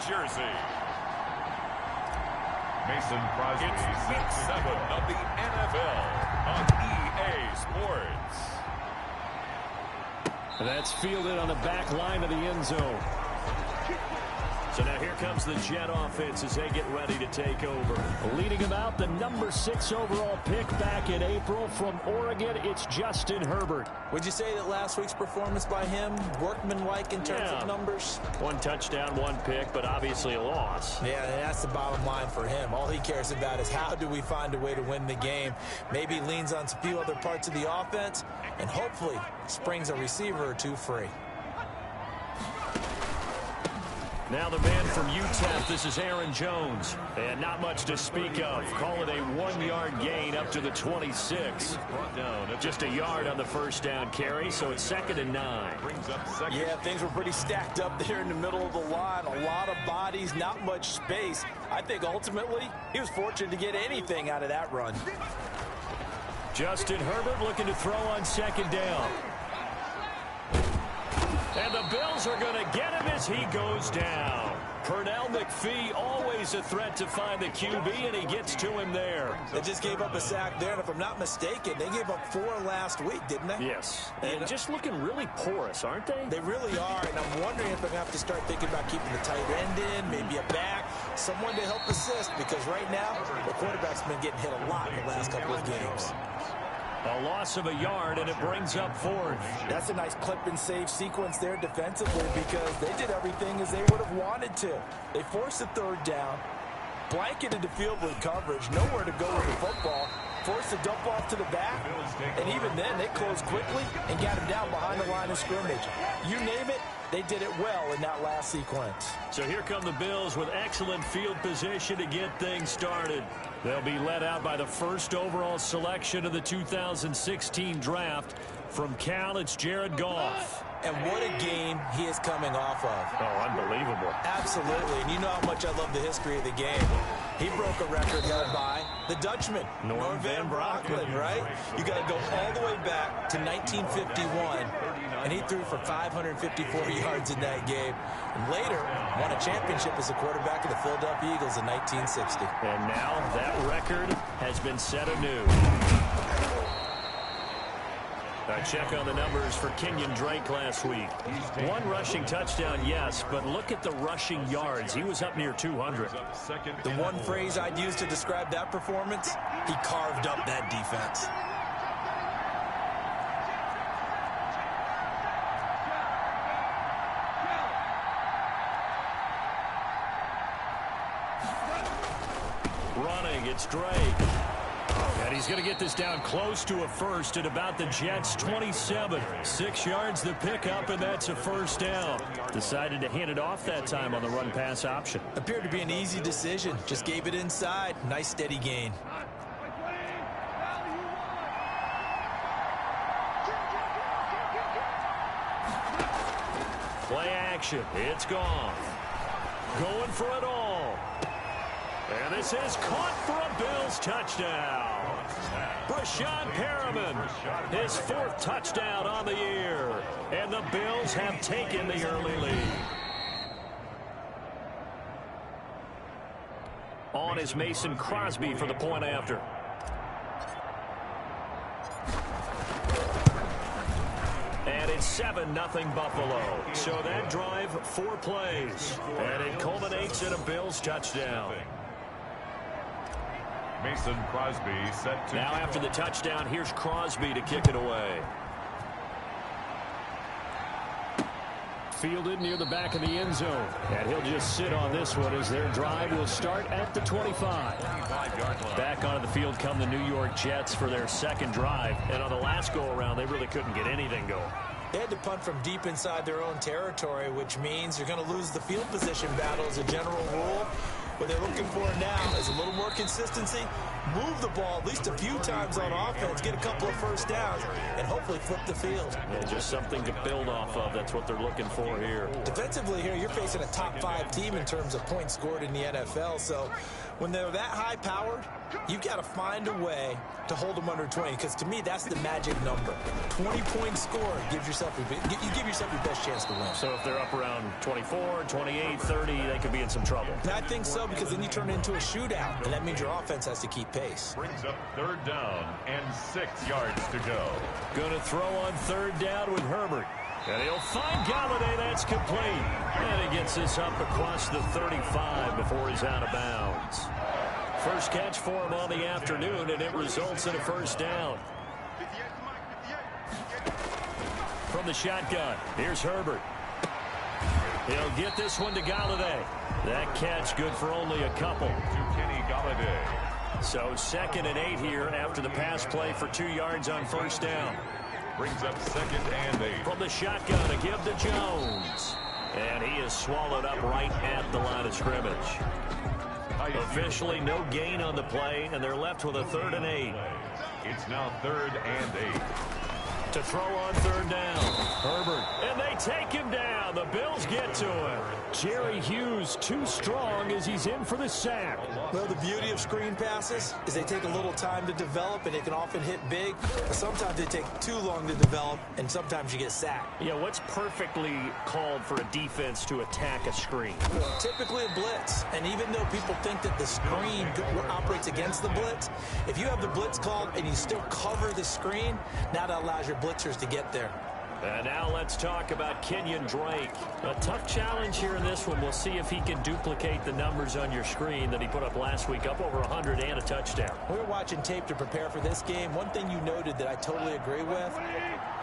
jersey. Mason Crosby. It's Week 7 of the NFL on EA Sports. That's fielded on the back line of the end zone. So now here comes the Jet offense as they get ready to take over. Leading them out, the number 6 overall pick back in April from Oregon, it's Justin Herbert. Would you say that last week's performance by him, workmanlike in terms of numbers? 1 touchdown, 1 pick, but obviously a loss. Yeah, and that's the bottom line for him. All he cares about is how do we find a way to win the game. Maybe leans on a few other parts of the offense, and hopefully springs a receiver or 2 free. Now the man from UTEP, this is Aaron Jones. And not much to speak of. Call it a 1-yard gain up to the 26. Just a yard on the first down carry, so it's 2nd and 9. Yeah, things were pretty stacked up there in the middle of the line. A lot of bodies, not much space. I think ultimately he was fortunate to get anything out of that run. Justin Herbert looking to throw on 2nd down. And the Bills are going to get him as he goes down. Pernell McPhee, always a threat to find the QB, and he gets to him there. They just gave up a sack there, and if I'm not mistaken, they gave up 4 last week, didn't they? Yes. And just looking really porous, aren't they? They really are, and I'm wondering if they're going to have to start thinking about keeping the tight end in, maybe a back, someone to help assist, because right now, the quarterback's been getting hit a lot in the last couple of games. A loss of a yard, and it brings up 4th. That's a nice clip and save sequence there defensively because they did everything as they would have wanted to. They forced the 3rd down, blanketed the field with coverage, nowhere to go with the football, forced the dump off to the back, and even then they closed quickly and got him down behind the line of scrimmage. You name it, they did it well in that last sequence. So here come the Bills with excellent field position to get things started. They'll be led out by the 1st overall selection of the 2016 draft. From Cal, it's Jared Goff. And what a game he is coming off of. Oh, unbelievable. Absolutely. And you know how much I love the history of the game. He broke a record held by the Dutchman, Norm Van Brocklin, right? You got to go all the way back to 1951, and he threw for 554 yards in that game. And later, won a championship as a quarterback of the Philadelphia Eagles in 1960. And now that record has been set anew. A check on the numbers for Kenyon Drake last week. 1 rushing touchdown, yes, but look at the rushing yards. He was up near 200. The one phrase I'd use to describe that performance, he carved up that defense. Running, it's Drake. And he's going to get this down close to a first at about the Jets' 27. 6 yards the pickup, and that's a 1st down. Decided to hand it off that time on the run-pass option. Appeared to be an easy decision. Just gave it inside. Nice steady gain. Play action. It's gone. Going for it all. And this is caught for a Bills touchdown. Brashad Perriman, his 4th touchdown on the year. And the Bills have taken the early lead. On is Mason Crosby for the point after. And it's 7-0 Buffalo. So that drive, 4 plays. And it culminates in a Bills touchdown. Mason Crosby set to... Now after the touchdown, here's Crosby to kick it away. Fielded near the back of the end zone. And he'll just sit on this one as their drive will start at the 25. Back onto the field come the New York Jets for their 2nd drive. And on the last go-around, they really couldn't get anything going. They had to punt from deep inside their own territory, which means you're going to lose the field position battle as a general rule. What they're looking for now is a little more consistency, move the ball at least a few times on offense, get a couple of 1st downs, and hopefully flip the field. Yeah, just something to build off of. That's what they're looking for here. Defensively here, you're facing a top 5 team in terms of points scored in the NFL, so when they're that high-powered, You've got to find a way to hold them under 20, because to me, that's the magic number. 20-point score gives yourself you give yourself your best chance to win. So if they're up around 24, 28, 30, they could be in some trouble. I think so, because then you turn it into a shootout, and that means your offense has to keep pace. Brings up 3rd down and 6 yards to go. Going to throw on 3rd down with Herbert. And he'll find Galladay. That's complete. And he gets this up across the 35 before he's out of bounds. First catch for him on the afternoon, and it results in a 1st down. From the shotgun, here's Herbert. He'll get this one to Galladay. That catch good for only a couple. To Kenny Galladay. So 2nd and 8 here after the pass play for 2 yards on 1st down. Brings up 2nd and 8. From the shotgun, a give to Jones. And he is swallowed up right at the line of scrimmage. Officially no gain on the play, and they're left with a 3rd and 8. It's now 3rd and 8. To throw on 3rd down. Herbert. And they take him down. The Bills get to him. Jerry Hughes too strong as he's in for the sack. Well, the beauty of screen passes is they take a little time to develop, and they can often hit big. But sometimes they take too long to develop, and sometimes you get sacked. Yeah, what's perfectly called for a defense to attack a screen? Typically a blitz. And even though people think that the screen operates against the blitz, if you have the blitz called and you still cover the screen, now that allows your blitzers to get there. And now let's talk about Kenyon Drake. A tough challenge here in this one. We'll see if he can duplicate the numbers on your screen that he put up last week, up over 100 and a touchdown. We were watching tape to prepare for this game. One thing you noted that I totally agree with,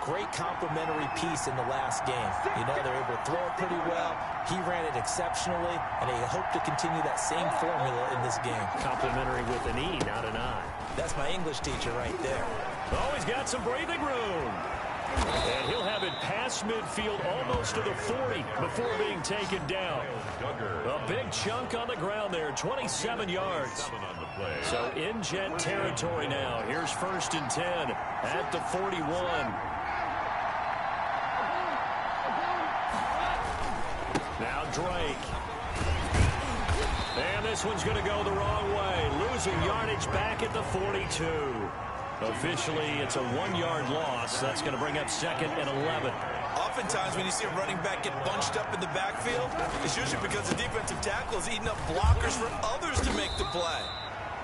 great complementary piece in the last game. You know, they're able to throw it pretty well. He ran it exceptionally, and they hope to continue that same formula in this game. Complimentary with an E, not an I. That's my English teacher right there. Oh, he's got some breathing room. And he'll have it past midfield almost to the 40 before being taken down. A big chunk on the ground there, 27 yards. So in Jet territory now. Here's 1st and 10 at the 41. Now Drake. And this one's going to go the wrong way. Losing yardage back at the 42. Officially, it's a 1-yard loss. That's going to bring up 2nd and 11. Oftentimes, when you see a running back get bunched up in the backfield, it's usually because the defensive tackle is eating up blockers for others to make the play.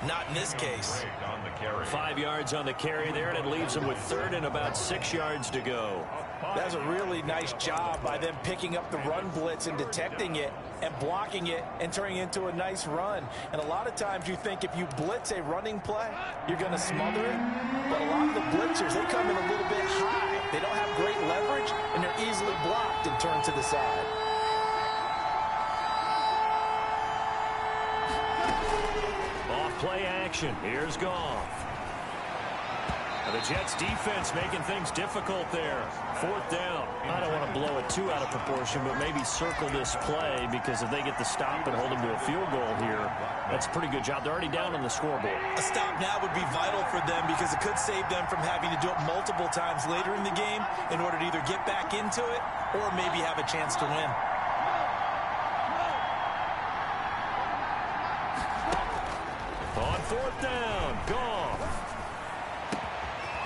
Not in this case. 5 yards on the carry there, and it leaves them with 3rd and about 6 yards to go. That's a really nice job by them picking up the run blitz and detecting it and blocking it and turning it into a nice run. And a lot of times you think if you blitz a running play, you're going to smother it. But a lot of the blitzers, they come in a little bit high. They don't have great leverage, and they're easily blocked and turned to the side. Play action. Here's Goff. The Jets defense making things difficult there. 4th down. I don't want to blow it too out of proportion, but maybe circle this play, because if they get the stop and hold them to a field goal here, that's a pretty good job. They're already down on the scoreboard. A stop now would be vital for them, because it could save them from having to do it multiple times later in the game in order to either get back into it or maybe have a chance to win. On 4th down, Goff.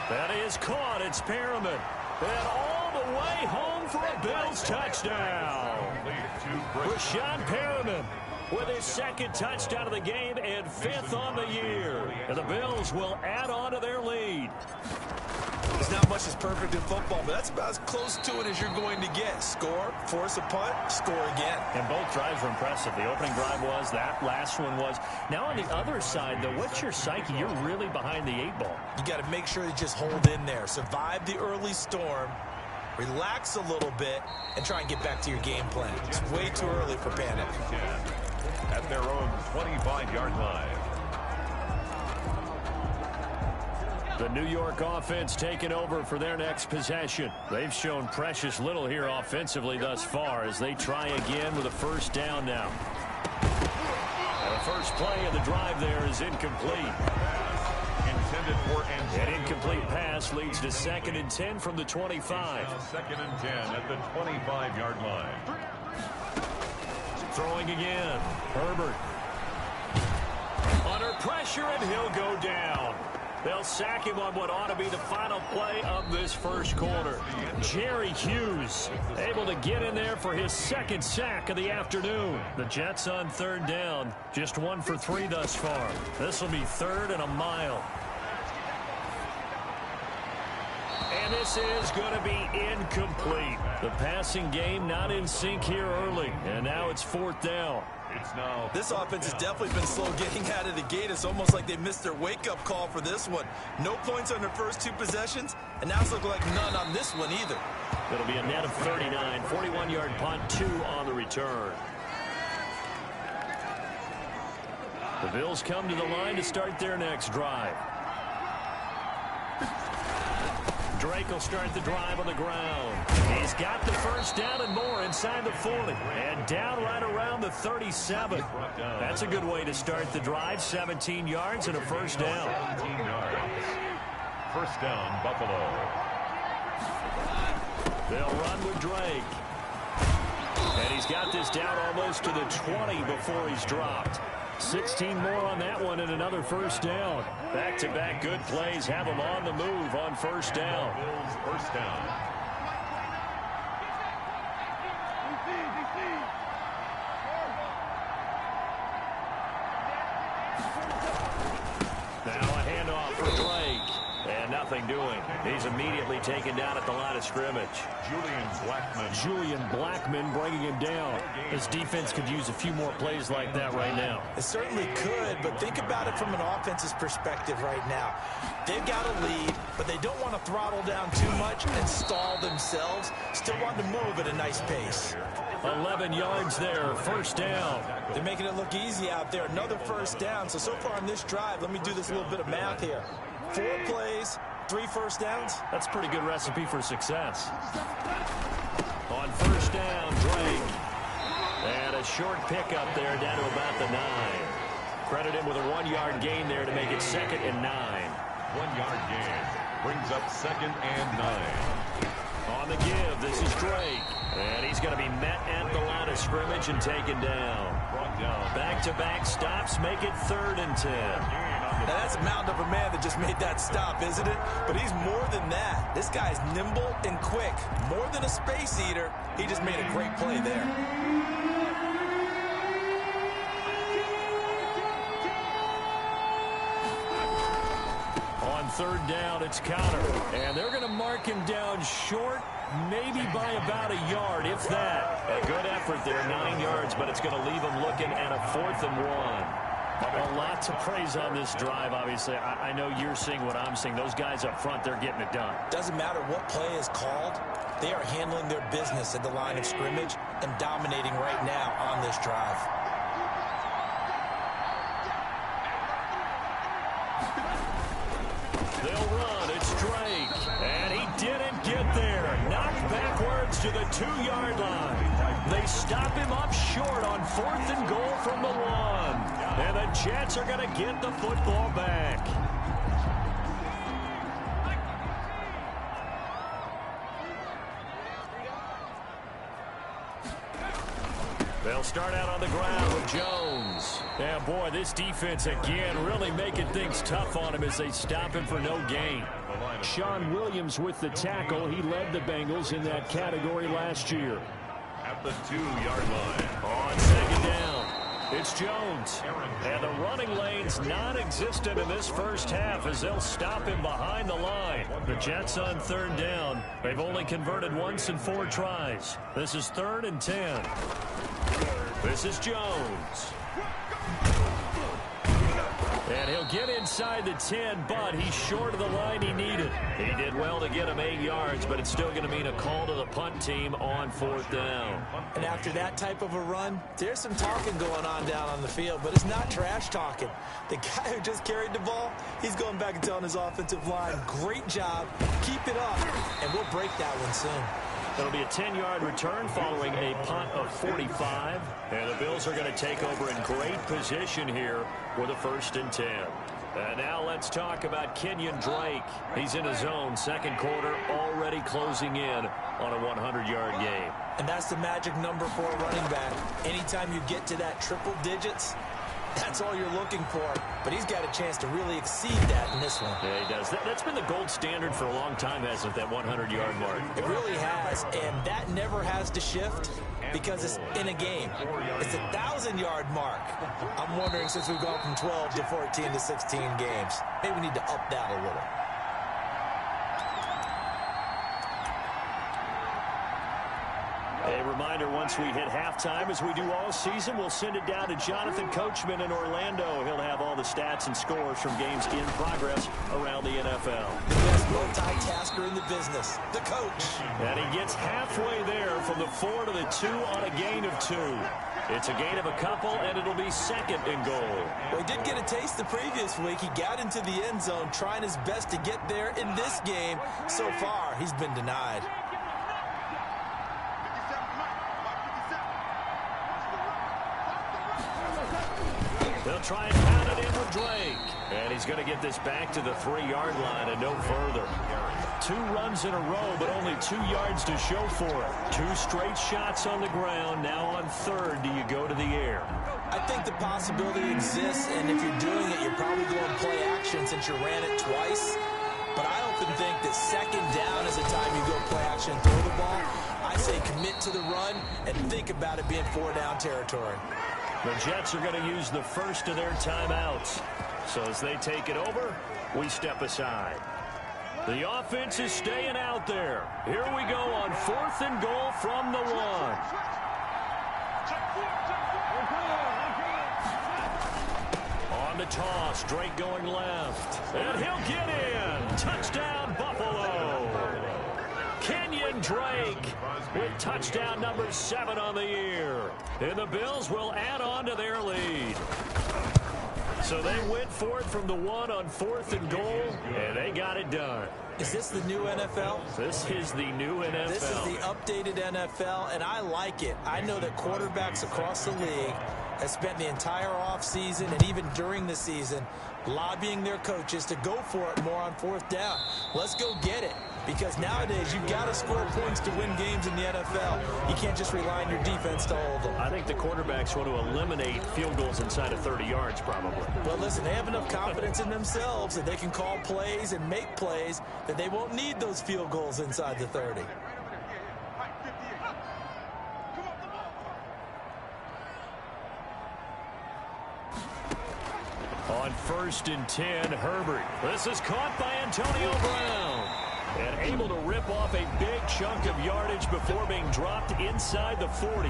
That is caught. It's Perriman. And all the way home for a Bills touchdown. Brashad Perriman with his 2nd touchdown of the game and 5th on the year. And the Bills will add on to their lead. There's not much that's perfect in football, but that's about as close to it as you're going to get. Score, force a punt, score again. And both drives were impressive. The opening drive was, that last one was. Now on the other side, though, what's your psyche? You're really behind the 8 ball. You got to make sure you just hold in there. Survive the early storm, relax a little bit, and try and get back to your game plan. It's way too early for panic. At their own 25-yard line. The New York offense taking over for their next possession. They've shown precious little here offensively thus far as they try again with a 1st down now. The first play of the drive there is incomplete. Intended for An incomplete pass leads to 2nd and 10 from the 25. 2nd and 10 at the 25-yard line. Throwing again. Herbert. On Under pressure, and he'll go down. They'll sack him on what ought to be the final play of this first quarter. Jerry Hughes able to get in there for his second sack of the afternoon. The Jets on third down, just 1 for 3 thus far. This will be 3rd and a mile. And this is going to be incomplete. The passing game not in sync here early, and now it's 4th down. This offense has definitely been slow getting out of the gate. It's almost like they missed their wake-up call for this one. No points on their first 2 possessions, and now it's looking like none on this one either. It'll be a net of 39, 41-yard punt, 2 on the return. The Bills come to the line to start their next drive. Drake will start the drive on the ground. He's got the first down and more inside the 40. And down right around the 37. That's a good way to start the drive. 17 yards and a first down. 17 yards. First down, Buffalo. They'll run with Drake. And he's got this down almost to the 20 before he's dropped. 16 more on that one and another first down. Back-to-back good plays have them on the move on first down. Bills first down. Now a handoff for Drake. And nothing doing. He's immediately taken down at the line of scrimmage. Julian Blackmon bringing him down. His defense could use a few more plays like that right now. It certainly could, but think about it from an offense's perspective right now. They've got a lead, but they don't want to throttle down too much and stall themselves. Still want to move at a nice pace. 11 yards there, first down. They're making it look easy out there. Another first down. So far on this drive, let me do this little bit of math here. 4 plays, 3 first downs. That's a pretty good recipe for success. On first down, Drake. And a short pickup there down to about the 9. Credit him with a 1-yard gain there to make it 2nd and 9. 1-yard gain. Brings up 2nd and 9. On the give, this is Drake. And he's going to be met at the line of scrimmage and taken down. Brought down. Back-to-back stops make it 3rd and 10. Now that's a mountain of a man that just made that stop, isn't it? But he's more than that. This guy's nimble and quick. More than a space eater. He just made a great play there. On 3rd down, it's Connor. And they're going to mark him down short, maybe by about a yard, if that. A good effort there, 9 yards, but it's going to leave him looking at a 4th and 1. A lot to praise on this drive, obviously. I know you're seeing what I'm seeing. Those guys up front, they're getting it done. Doesn't matter what play is called. They are handling their business at the line of scrimmage and dominating right now on this drive. They'll run. It's Drake. And he didn't get there. Knocked backwards to the 2-yard line. They stop him up short on 4th and goal from the 1. And the Jets are going to get the football back. They'll start out on the ground with Jones. Yeah, boy, this defense again really making things tough on him as they stop him for no gain. Sean Williams with the tackle. He led the Bengals in that category last year. At the 2-yard line. On 2nd down, it's Jones. And the running lane's non-existent in this first half as they'll stop him behind the line. The Jets on 3rd down. They've only converted once in 4 tries. This is 3rd and 10. This is Jones. And he'll get inside the 10, but he's short of the line he needed. He did well to get him 8 yards, but it's still going to mean a call to the punt team on 4th down. And after that type of a run, there's some talking going on down on the field, but it's not trash talking. The guy who just carried the ball, he's going back and telling his offensive line, great job, keep it up, and we'll break that one soon. It'll be a 10-yard return following a punt of 45. And the Bills are going to take over in great position here with a 1st and 10. And now let's talk about Kenyon Drake. He's in his zone, 2nd quarter, already closing in on a 100-yard game. And that's the magic number for a running back. Anytime you get to that triple digits, That's all you're looking for, but he's got a chance to really exceed that in this one. Yeah, he does. That's been the gold standard for a long time, hasn't it, that 100-yard mark? It really has, and that never has to shift because it's in a game. It's a 1,000-yard mark. I'm wondering, since we've gone from 12 to 14 to 16 games, maybe we need to up that a little. A reminder, once we hit halftime, as we do all season, we'll send it down to Jonathan Coachman in Orlando. He'll have all the stats and scores from games in progress around the NFL. The best multitasker in the business, the coach. And he gets halfway there from the 4 to the 2 on a gain of 2. It's a gain of a couple, and it'll be second and goal. Well, he did get a taste the previous week. He got into the end zone, trying his best to get there in this game. So far, he's been denied. They'll try and pound it in with Drake. And he's going to get this back to the 3-yard line and no further. 2 runs in a row, but only 2 yards to show for it. 2 straight shots on the ground. Now on third, do you go to the air? I think the possibility exists, and if you're doing it, you're probably going play action since you ran it twice. But I often think that second down is the time you go play action and throw the ball. I say commit to the run and think about it being 4-down territory. The Jets are going to use the first of their timeouts. So as they take it over, we step aside. The offense is staying out there. Here we go on 4th and goal from the 1. On the toss, Drake going left. And he'll get in. Touchdown, Buffalo. Kenyon Drake with touchdown number 7 on the year. And the Bills will add on to their lead. So they went for it from the 1 on 4th and goal, and they got it done. Is this the new NFL? This is the new NFL. This is the updated NFL, and I like it. I know that quarterbacks across the league have spent the entire offseason and even during the season lobbying their coaches to go for it more on 4th down. Let's go get it. Because nowadays, you've got to score points to win games in the NFL. You can't just rely on your defense to hold them. I think the quarterbacks want to eliminate field goals inside of 30 yards, probably. Well, listen, they have enough confidence in themselves that they can call plays and make plays that they won't need those field goals inside the 30. On 1st and 10, Herbert. This is caught by Antonio Brown. And able to rip off a big chunk of yardage before being dropped inside the 40.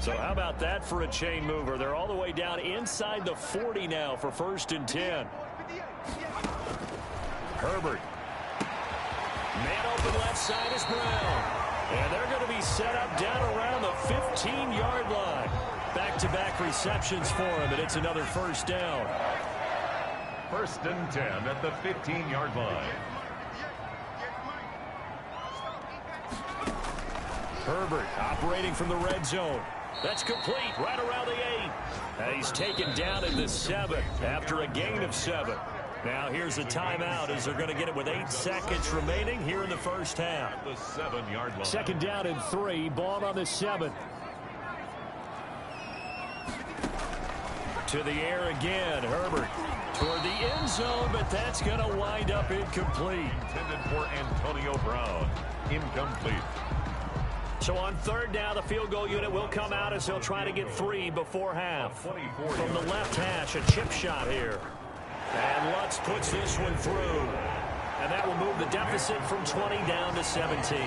So how about that for a chain mover? They're all the way down inside the 40 now for 1st and 10. Herbert. Man open left side is Brown. And they're going to be set up down around the 15-yard line. Back-to-back receptions for him, and it's another 1st down. 1st and 10 at the 15-yard line. Herbert operating from the red zone. That's complete right around the 8. And he's taken down at the 7 after a gain of 7. Now here's a timeout as they're going to get it with 8 seconds remaining here in the first half. At the 7-yard line. 2nd down and 3. Ball on the 7. To the air again. Herbert toward the end zone, but that's going to wind up incomplete. Intended for Antonio Brown. Incomplete. So on 3rd down, the field goal unit will come out as they'll try to get 3 before half. From the left hash, a chip shot here. And Lutz puts this one through. And that will move the deficit from 20 down to 17.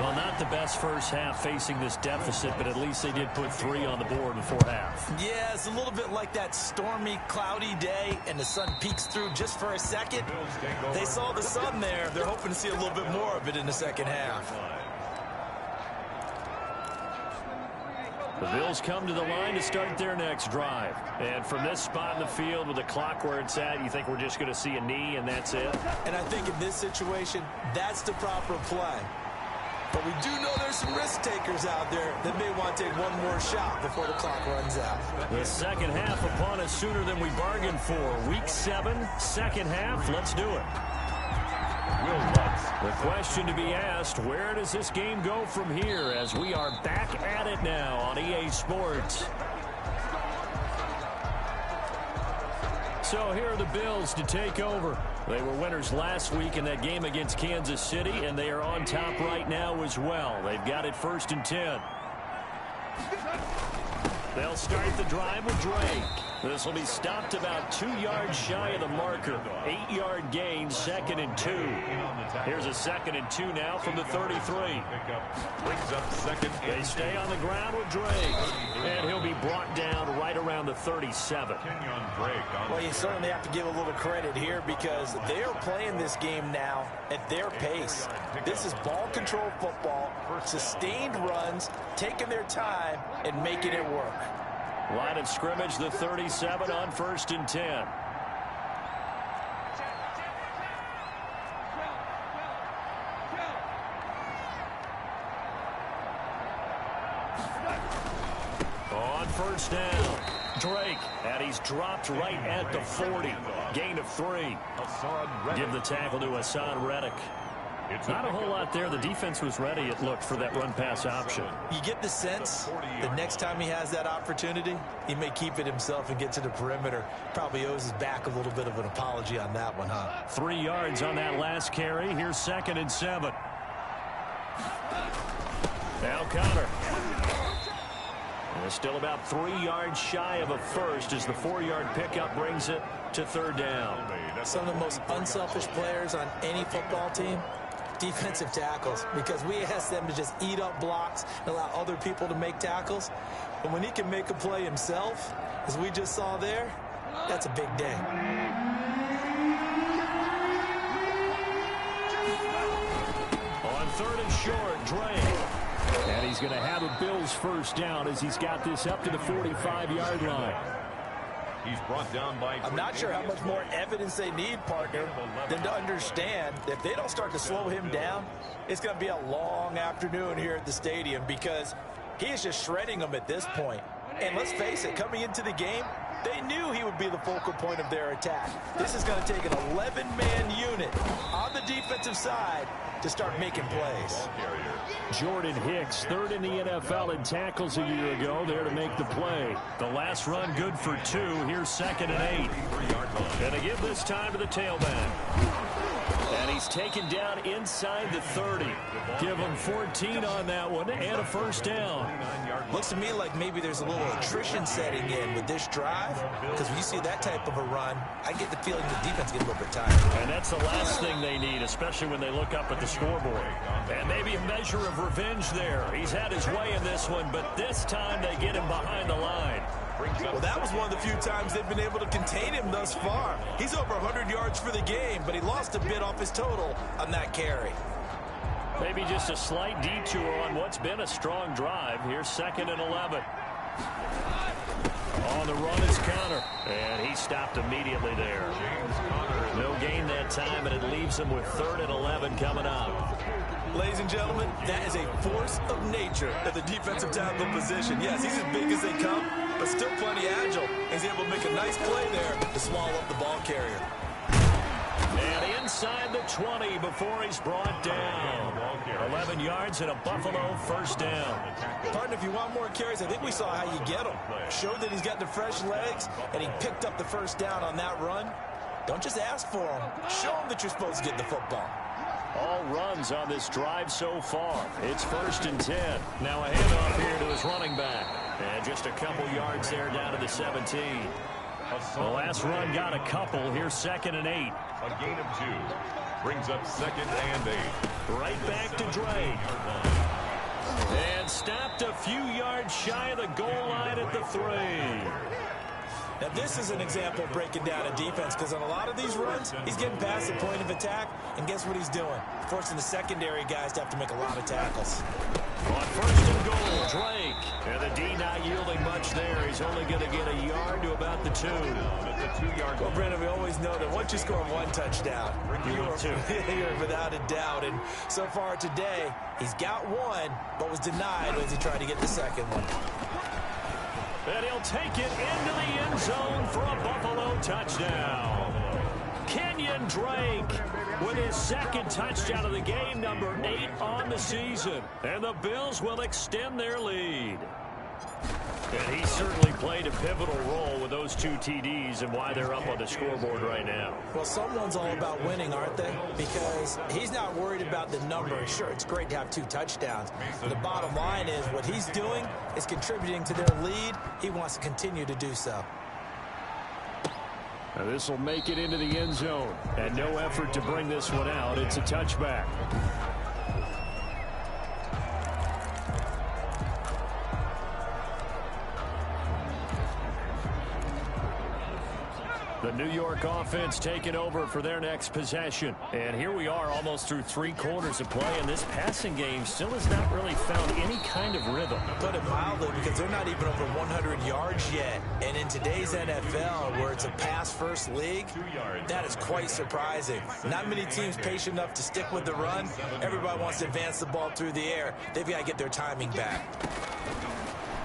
Well, not the best first half facing this deficit, but at least they did put 3 on the board before half. Yeah, it's a little bit like that stormy, cloudy day, and the sun peeks through just for a second. They saw the sun there. They're hoping to see a little bit more of it in the second half. The Bills come to the line to start their next drive. And from this spot in the field with the clock where it's at, you think we're just going to see a knee and that's it? And I think in this situation, that's the proper play. But we do know there's some risk takers out there that may want to take one more shot before the clock runs out. The second half upon us sooner than we bargained for. Week 7, second half. Let's do it. Will Lutz The question to be asked, where does this game go from here as we are back at it now on EA Sports? So here are the Bills to take over. They were winners last week in that game against Kansas City, and they are on top right now as well. They've got it 1st and 10. They'll start the drive with Drake. This will be stopped about 2 yards shy of the marker. 8-yard gain, 2nd and 2. Here's a 2nd and 2 now from the 33. Brings up 2nd and 2. They stay on the ground with Drake. And he'll be brought down right around the 37. Well, you certainly have to give a little credit here because they are playing this game now at their pace. This is ball control football, sustained runs, taking their time, and making it work. Line of scrimmage, the 37 on 1st and 10. On 1st down, Drake, and he's dropped right at the 40. Gain of 3. Give the tackle to Hassan Reddick. Not a whole lot there. The defense was ready, it looked, for that run-pass option. You get the sense the next time he has that opportunity, he may keep it himself and get to the perimeter. Probably owes his back a little bit of an apology on that one, huh? 3 yards on that last carry. Here's 2nd and 7. Now Connor. And still about 3 yards shy of a first as the 4-yard pickup brings it to 3rd down. Some of the most unselfish players on any football team, defensive tackles, because we ask them to just eat up blocks and allow other people to make tackles. And when he can make a play himself, as we just saw there, that's a big day. On 3rd and short, Drake. And he's going to have a Bills 1st down as he's got this up to the 45-yard line. He's brought down by... I'm not sure how much more evidence they need, partner, than to understand that if they don't start to slow him down, it's going to be a long afternoon here at the stadium because he is just shredding them at this point. And let's face it, coming into the game, they knew he would be the focal point of their attack. This is going to take an 11-man unit on the defensive side to start making plays. Jordan Hicks, 3rd in the NFL in tackles a year ago, there to make the play. The last run good for 2. Here's 2nd and 8. Going to give this time to the tailback. And he's taken down inside the 30. Give him 14 on that one and a 1st down. Looks to me like maybe there's a little attrition setting in with this drive because when you see that type of a run, I get the feeling the defense gets a little bit tired. And that's the last thing they need, especially when they look up at the scoreboard. And maybe a measure of revenge there. He's had his way in this one, but this time they get him behind the line. Well, that was one of the few times they've been able to contain him thus far. He's over 100 yards for the game, but he lost a bit off his total on that carry. Maybe just a slight detour on what's been a strong drive. Here's 2nd and 11. On the run is Connor, and he stopped immediately there. No gain that time, and it leaves him with 3rd and 11 coming up. Ladies and gentlemen, that is a force of nature at the defensive tackle position. Yes, he's as big as they come, but still plenty agile. He's able to make a nice play there to swallow up the ball carrier. And inside the 20 before he's brought down. 11 yards and a Buffalo 1st down. Partner, if you want more carries, I think we saw how you get them. Showed that he's got the fresh legs, and he picked up the 1st down on that run. Don't just ask for them. Show them that you're supposed to get the football. All runs on this drive so far. It's 1st and 10. Now a handoff here to his running back. And just a couple yards there down to the 17. The last run got a couple. Here's 2nd and 8. A gain of 2. Brings up 2nd and 8. Right back to Drake. And stopped a few yards shy of the goal line at the 3. Now, this is an example of breaking down a defense because on a lot of these runs, he's getting past the point of attack, and guess what he's doing? Forcing the secondary guys to have to make a lot of tackles. On 1st and goal, Drake. And the D not yielding much there. He's only going to get a yard to about the 2. Well, Brendan, we always know that once you score 1 touchdown, you're without a doubt. And so far today, he's got 1, but was denied as he tried to get the 2nd one. And he'll take it into the end zone for a Buffalo touchdown. Kenyon Drake with his second touchdown of the game, number 8 on the season. And the Bills will extend their lead. And he certainly played a pivotal role with those 2 TDs and why they're up on the scoreboard right now. Well, someone's all about winning, aren't they? Because he's not worried about the number. Sure, it's great to have 2 touchdowns. But the bottom line is what he's doing is contributing to their lead. He wants to continue to do so. Now this will make it into the end zone. And no effort to bring this one out. It's a touchback. The New York offense taking over for their next possession. And here we are almost through 3 quarters of play, and this passing game still has not really found any kind of rhythm. Put it mildly, because they're not even over 100 yards yet. And in today's NFL, where it's a pass-first league, that is quite surprising. Not many teams patient enough to stick with the run. Everybody wants to advance the ball through the air. They've got to get their timing back.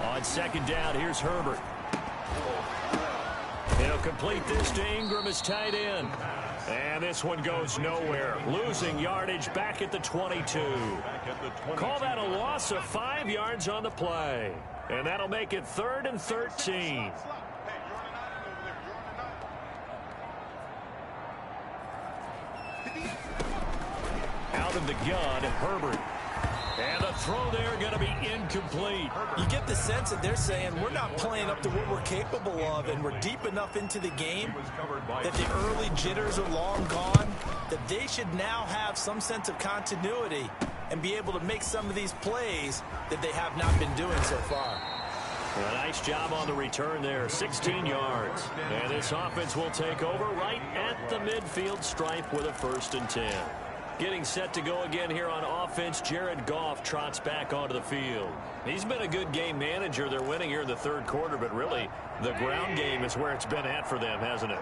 On second down, here's Herbert. He'll complete this to Ingram as tight end. And this one goes nowhere. Losing yardage back at the 22. Call that a loss of 5 yards on the play. And that'll make it 3rd and 13. Out of the gun, Herbert. And the throw there going to be incomplete. You get the sense that they're saying we're not playing up to what we're capable of, and we're deep enough into the game that the early jitters are long gone, that they should now have some sense of continuity and be able to make some of these plays that they have not been doing so far. A nice job on the return there, 16 yards. And this offense will take over right at the midfield stripe with a 1st and 10. Getting set to go again here on offense, Jared Goff trots back onto the field. He's been a good game manager. They're winning here in the 3rd quarter, but really the ground game is where it's been at for them, hasn't it?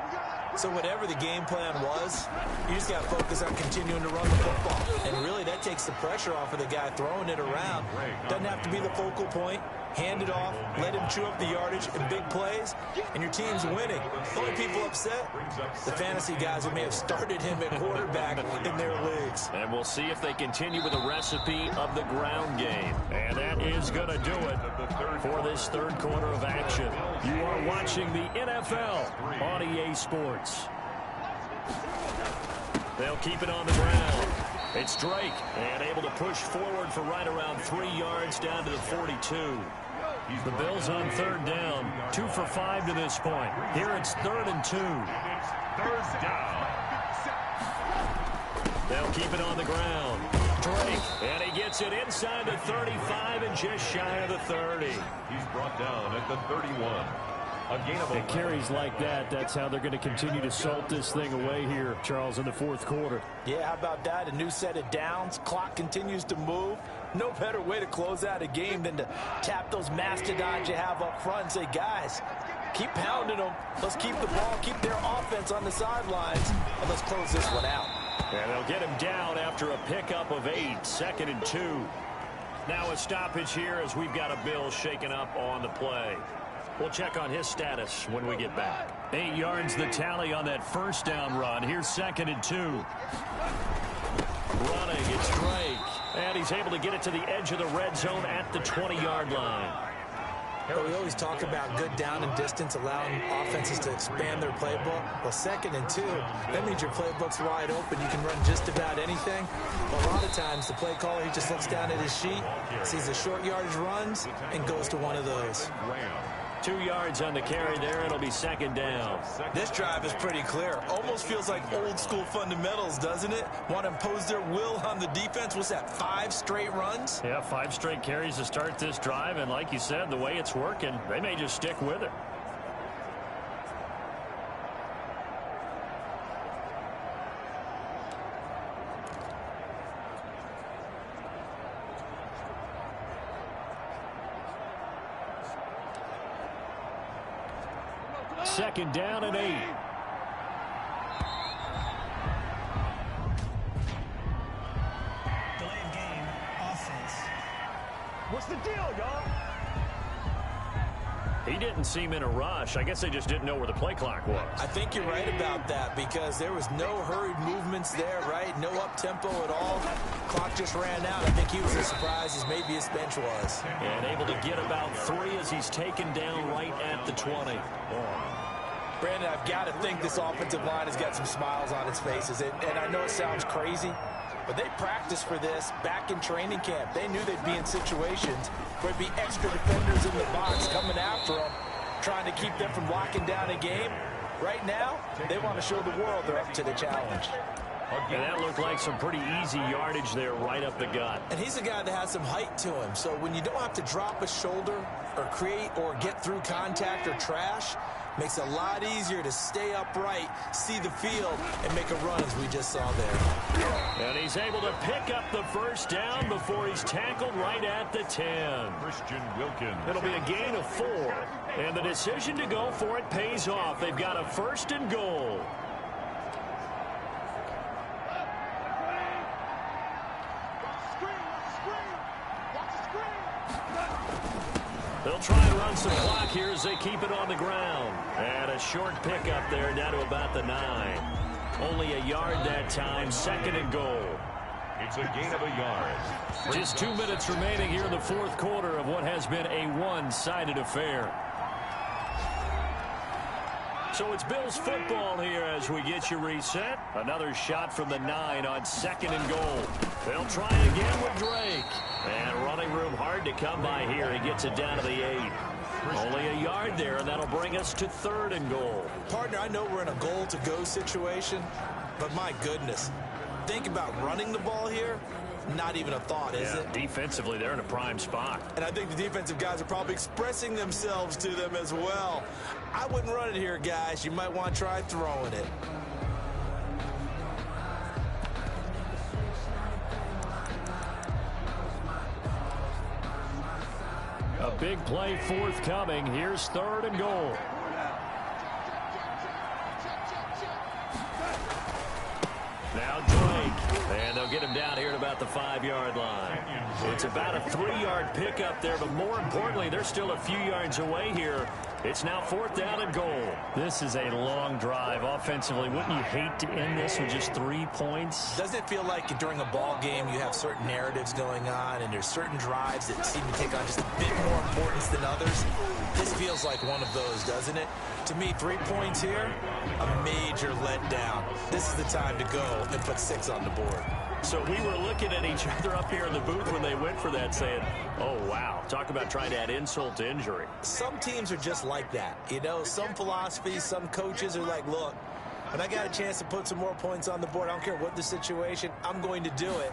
So whatever the game plan was, you just got to focus on continuing to run the football. And really that takes the pressure off of the guy throwing it around. Doesn't have to be the focal point. Hand it off, let him chew up the yardage in big plays, and your team's winning. The only people upset, the fantasy guys who may have started him at quarterback in their leagues. And we'll see if they continue with the recipe of the ground game. And that is going to do it for this 3rd quarter of action. You are watching the NFL on EA Sports. They'll keep it on the ground. It's Drake, and able to push forward for right around 3 yards down to the 42. The Bills on 3rd down, 2 for 5 to this point. Here it's 3rd and 2. Third down. They'll keep it on the ground. Drake, and he gets it inside the 35 and just shy of the 30. He's brought down at the 31. It carries like that. That's how they're going to continue to salt this thing away here, Charles, in the 4th quarter. Yeah, how about that? A new set of downs. Clock continues to move. No better way to close out a game than to tap those mastodons you have up front and say, guys, keep pounding them. Let's keep the ball, keep their offense on the sidelines, and let's close this one out. And they'll get him down after a pickup of 8, 2nd and 2. Now a stoppage here as we've got a Bill shaken up on the play. We'll check on his status when we get back. 8 yards the tally on that 1st down run. Here's 2nd and 2. Running, it's Drake. And he's able to get it to the edge of the red zone at the 20-yard line. Well, we always talk about good down and distance, allowing offenses to expand their playbook. Well, 2nd and 2, that means your playbook's wide open. You can run just about anything. But a lot of times, the play caller, he just looks down at his sheet, sees the short yardage runs, and goes to one of those. 2 yards on the carry there. It'll be 2nd down. This drive is pretty clear. Almost feels like old school fundamentals, doesn't it? Want to impose their will on the defense. What's that, 5 straight runs? Yeah, 5 straight carries to start this drive. And like you said, the way it's working, they may just stick with it. Second down and 8. Delayed game, offense. What's the deal, y'all? He didn't seem in a rush. I guess they just didn't know where the play clock was. I think you're right about that because there was no hurried movements there, right? No up-tempo at all. Clock just ran out. I think he was as surprised as maybe his bench was. And able to get about 3 as he's taken down right at the 20. Brandon, I've got to think this offensive line has got some smiles on its faces. And I know it sounds crazy, but they practiced for this back in training camp. They knew they'd be in situations where there'd be extra defenders in the box coming after them, trying to keep them from locking down a game. Right now, they want to show the world they're up to the challenge. And that looked like some pretty easy yardage there right up the gut. And he's a guy that has some height to him. So when you don't have to drop a shoulder or create or get through contact or trash, makes it a lot easier to stay upright, see the field, and make a run as we just saw there. And he's able to pick up the first down before he's tackled right at the 10. Christian Wilkins. It'll be a gain of 4. And the decision to go for it pays off. They've got a 1st and goal. They'll try and run some clock here as they keep it on the ground. And a short pickup there down to about the 9. Only a yard that time, 2nd and goal. It's a gain of a yard. Just 2 minutes remaining here in the 4th quarter of what has been a one-sided affair. So it's Bills football here as we get you reset. Another shot from the 9 on 2nd and goal. They'll try again with Drake. And running room hard to come by here. He gets it down to the 8. Only a yard there, and that'll bring us to 3rd and goal. Partner, I know we're in a goal-to-go situation, but my goodness, think about running the ball here. Not even a thought, is it? Defensively, they're in a prime spot. And I think the defensive guys are probably expressing themselves to them as well. I wouldn't run it here, guys. You might want to try throwing it. A big play forthcoming. Here's 3rd and goal. Now Drake. And they'll get him down here at about the 5-yard line. It's about a 3-yard pickup there, but more importantly, they're still a few yards away here. It's now 4th down and goal. This is a long drive offensively. Wouldn't you hate to end this with just 3 points? Doesn't it feel like during a ball game you have certain narratives going on and there's certain drives that seem to take on just a bit more importance than others? This feels like one of those, doesn't it? To me, 3 points here, a major letdown. This is the time to go and put 6 on the board. So we were looking at each other up here in the booth when they went for that saying, oh, wow, talk about trying to add insult to injury. Some teams are just like that. You know, some philosophies, some coaches are like, look, when I got a chance to put some more points on the board, I don't care what the situation, I'm going to do it.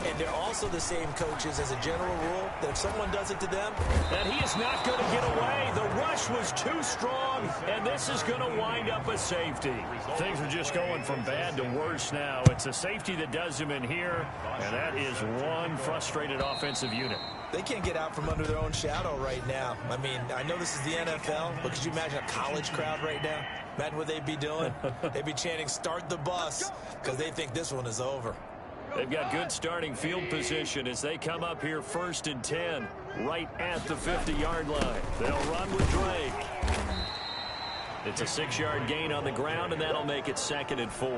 And they're also the same coaches as a general rule that if someone does it to them. And he is not going to get away. The rush was too strong, and this is going to wind up a safety. Things are just going from bad to worse now. It's a safety that does him in here, and that is one frustrated offensive unit. They can't get out from under their own shadow right now. I mean, I know this is the NFL, but could you imagine a college crowd right now? Imagine what they'd be doing. They'd be chanting, start the bus, because they think this one is over. They've got good starting field position as they come up here 1st and 10, right at the 50-yard line. They'll run with Drake. It's a 6-yard gain on the ground, and that'll make it 2nd and 4.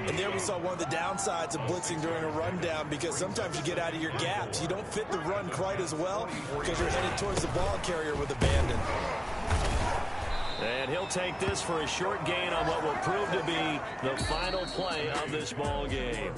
And there we saw one of the downsides of blitzing during a rundown, because sometimes you get out of your gaps. You don't fit the run quite as well because you're headed towards the ball carrier with abandon. And he'll take this for a short gain on what will prove to be the final play of this ball game.